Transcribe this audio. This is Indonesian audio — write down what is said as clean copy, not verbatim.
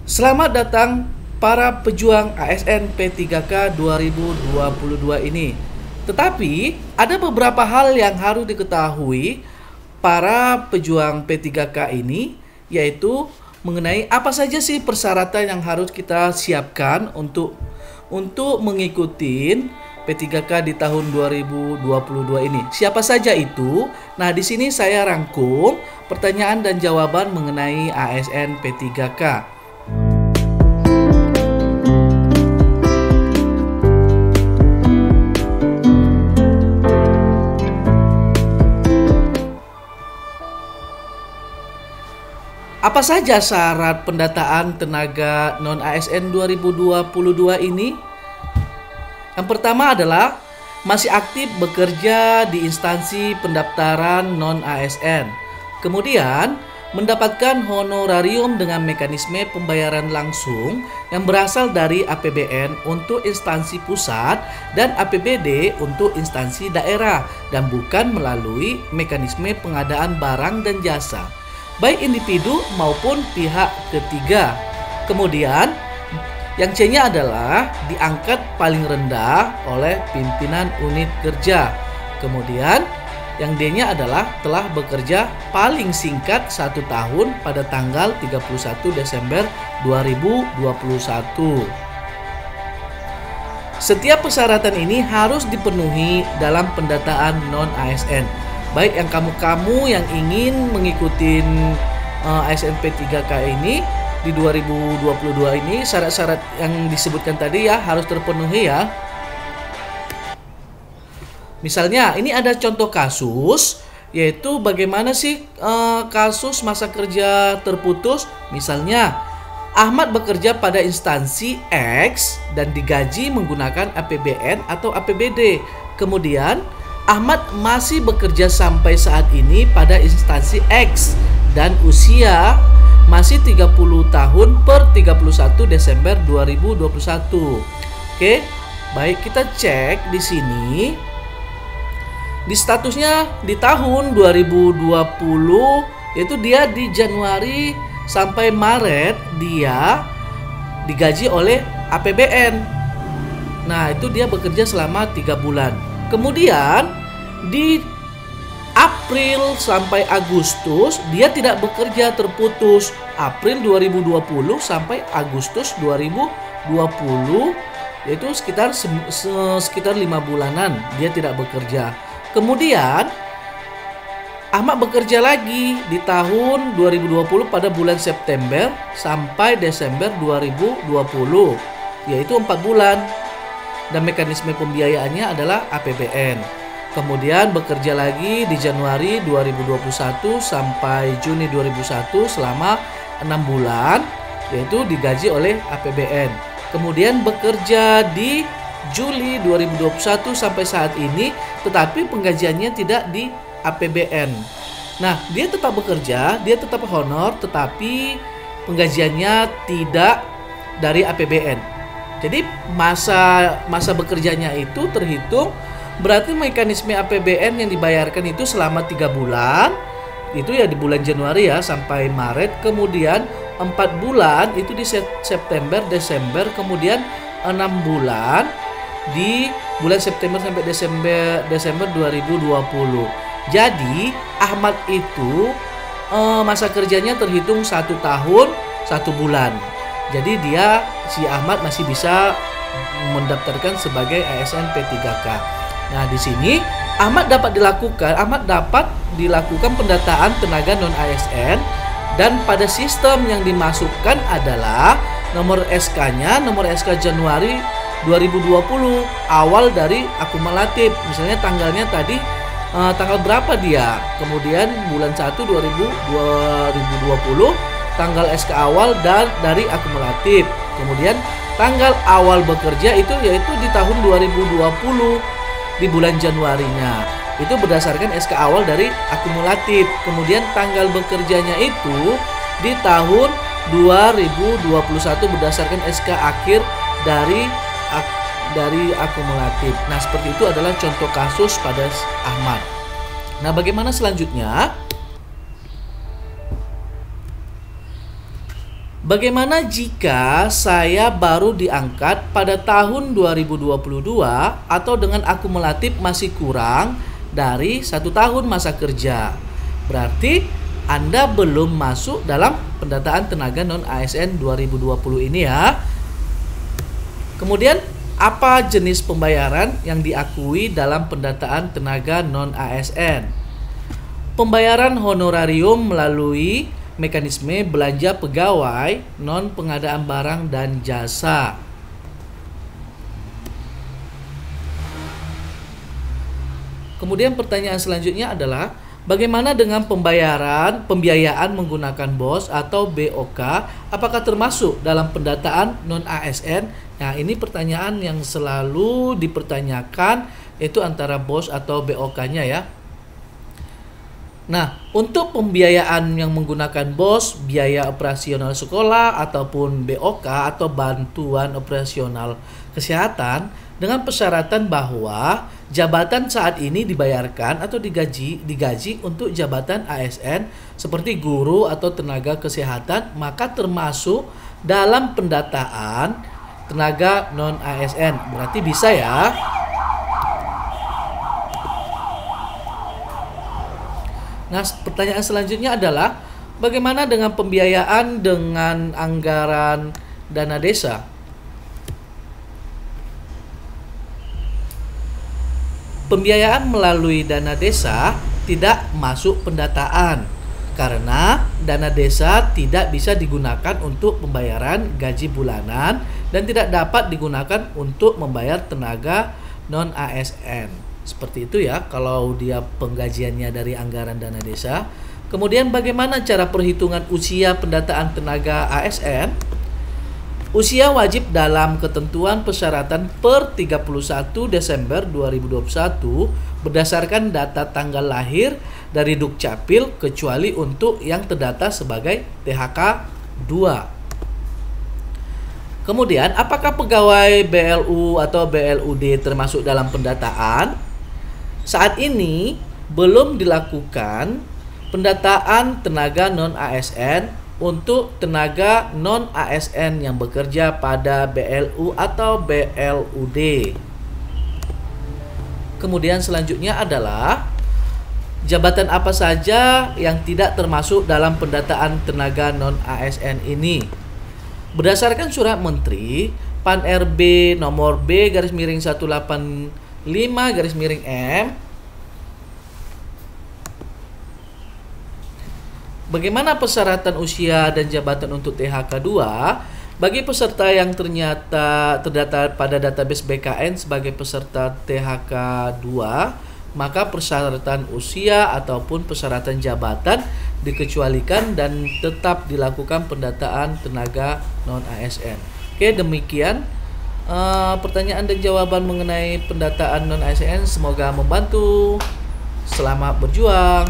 Selamat datang para pejuang ASN P3K 2022 ini. Tetapi ada beberapa hal yang harus diketahui para pejuang P3K ini, yaitu mengenai apa saja sih persyaratan yang harus kita siapkan untuk mengikuti P3K di tahun 2022 ini. Siapa saja itu? Nah, di sini saya rangkum pertanyaan dan jawaban mengenai ASN P3K. Apa saja syarat pendataan tenaga non-ASN 2022 ini? Yang pertama adalah masih aktif bekerja di instansi pendaftaran non-ASN. Kemudian, mendapatkan honorarium dengan mekanisme pembayaran langsung yang berasal dari APBN untuk instansi pusat dan APBD untuk instansi daerah dan bukan melalui mekanisme pengadaan barang dan jasa, baik individu maupun pihak ketiga. Kemudian yang C-nya adalah diangkat paling rendah oleh pimpinan unit kerja. Kemudian yang D-nya adalah telah bekerja paling singkat 1 tahun pada tanggal 31 Desember 2021. Setiap persyaratan ini harus dipenuhi dalam pendataan non-ASN. Baik yang kamu yang ingin mengikuti ASN P3K ini di 2022 ini, syarat-syarat yang disebutkan tadi ya harus terpenuhi ya. Misalnya ini ada contoh kasus, yaitu bagaimana sih kasus masa kerja terputus. Misalnya Ahmad bekerja pada instansi X dan digaji menggunakan APBN atau APBD. Kemudian Ahmad masih bekerja sampai saat ini pada instansi X dan usia masih 30 tahun per 31 Desember 2021. Oke, baik, kita cek di sini. Di statusnya di tahun 2020, yaitu dia di Januari sampai Maret dia digaji oleh APBN. Nah, itu dia bekerja selama 3 bulan. Kemudian di April sampai Agustus dia tidak bekerja, terputus. April 2020 sampai Agustus 2020, yaitu sekitar 5 bulanan dia tidak bekerja. Kemudian Ahmad bekerja lagi di tahun 2020 pada bulan September sampai Desember 2020, yaitu 4 bulan. Dan mekanisme pembiayaannya adalah APBN. Kemudian bekerja lagi di Januari 2021 sampai Juni 2021 selama 6 bulan, yaitu digaji oleh APBN. Kemudian bekerja di Juli 2021 sampai saat ini, tetapi penggajiannya tidak di APBN. Nah, dia tetap bekerja, dia tetap honor, tetapi penggajiannya tidak dari APBN. Jadi masa bekerjanya itu terhitung, berarti mekanisme APBN yang dibayarkan itu selama 3 bulan, itu ya di bulan Januari ya sampai Maret, kemudian 4 bulan itu di September, Desember, kemudian 6 bulan di bulan September sampai Desember 2020. Jadi Ahmad itu masa kerjanya terhitung 1 tahun 1 bulan. Jadi si Ahmad masih bisa mendaftarkan sebagai ASN P3K. Nah, di sini Ahmad dapat dilakukan pendataan tenaga non ASN, dan pada sistem yang dimasukkan adalah nomor SK-nya, nomor SK Januari 2020, awal dari akumulatif. Misalnya tanggalnya tadi tanggal berapa dia? Kemudian bulan 1 2020 tanggal SK awal dan dari akumulatif. Kemudian tanggal awal bekerja itu yaitu di tahun 2020 di bulan Januarinya. Itu berdasarkan SK awal dari akumulatif. Kemudian tanggal bekerjanya itu di tahun 2021 berdasarkan SK akhir dari akumulatif. Nah, seperti itu adalah contoh kasus pada Ahmad. Nah, bagaimana selanjutnya? Bagaimana jika saya baru diangkat pada tahun 2022 atau dengan akumulatif masih kurang dari 1 tahun masa kerja? Berarti Anda belum masuk dalam pendataan tenaga non-ASN 2020 ini ya. Kemudian, apa jenis pembayaran yang diakui dalam pendataan tenaga non-ASN? Pembayaran honorarium melalui mekanisme belanja pegawai non pengadaan barang dan jasa. Kemudian pertanyaan selanjutnya adalah bagaimana dengan pembiayaan menggunakan BOS atau BOK, apakah termasuk dalam pendataan non ASN? Nah, ini pertanyaan yang selalu dipertanyakan, yaitu antara BOS atau BOK-nya ya. Nah, untuk pembiayaan yang menggunakan BOS, biaya operasional sekolah, ataupun BOK atau bantuan operasional kesehatan, dengan persyaratan bahwa jabatan saat ini dibayarkan atau digaji untuk jabatan ASN seperti guru atau tenaga kesehatan, maka termasuk dalam pendataan tenaga non-ASN. Berarti bisa ya. Nah, pertanyaan selanjutnya adalah bagaimana dengan pembiayaan dengan anggaran dana desa? Pembiayaan melalui dana desa tidak masuk pendataan karena dana desa tidak bisa digunakan untuk pembayaran gaji bulanan dan tidak dapat digunakan untuk membayar tenaga non-ASN. Seperti itu ya kalau dia penggajiannya dari anggaran dana desa. Kemudian bagaimana cara perhitungan usia pendataan tenaga ASN? Usia wajib dalam ketentuan persyaratan per 31 Desember 2021 berdasarkan data tanggal lahir dari Dukcapil kecuali untuk yang terdata sebagai THK 2. Kemudian apakah pegawai BLU atau BLUD termasuk dalam pendataan? Saat ini belum dilakukan pendataan tenaga non-ASN untuk tenaga non-ASN yang bekerja pada BLU atau BLUD. Kemudian selanjutnya adalah jabatan apa saja yang tidak termasuk dalam pendataan tenaga non-ASN ini. Berdasarkan surat Menteri Pan RB nomor B/185/M, bagaimana persyaratan usia dan jabatan untuk THK 2 bagi peserta yang ternyata terdata pada database BKN sebagai peserta THK 2, maka persyaratan usia ataupun persyaratan jabatan dikecualikan dan tetap dilakukan pendataan tenaga non-ASN. Oke, demikian pertanyaan dan jawaban mengenai pendataan non-ASN. Semoga membantu. Selamat berjuang.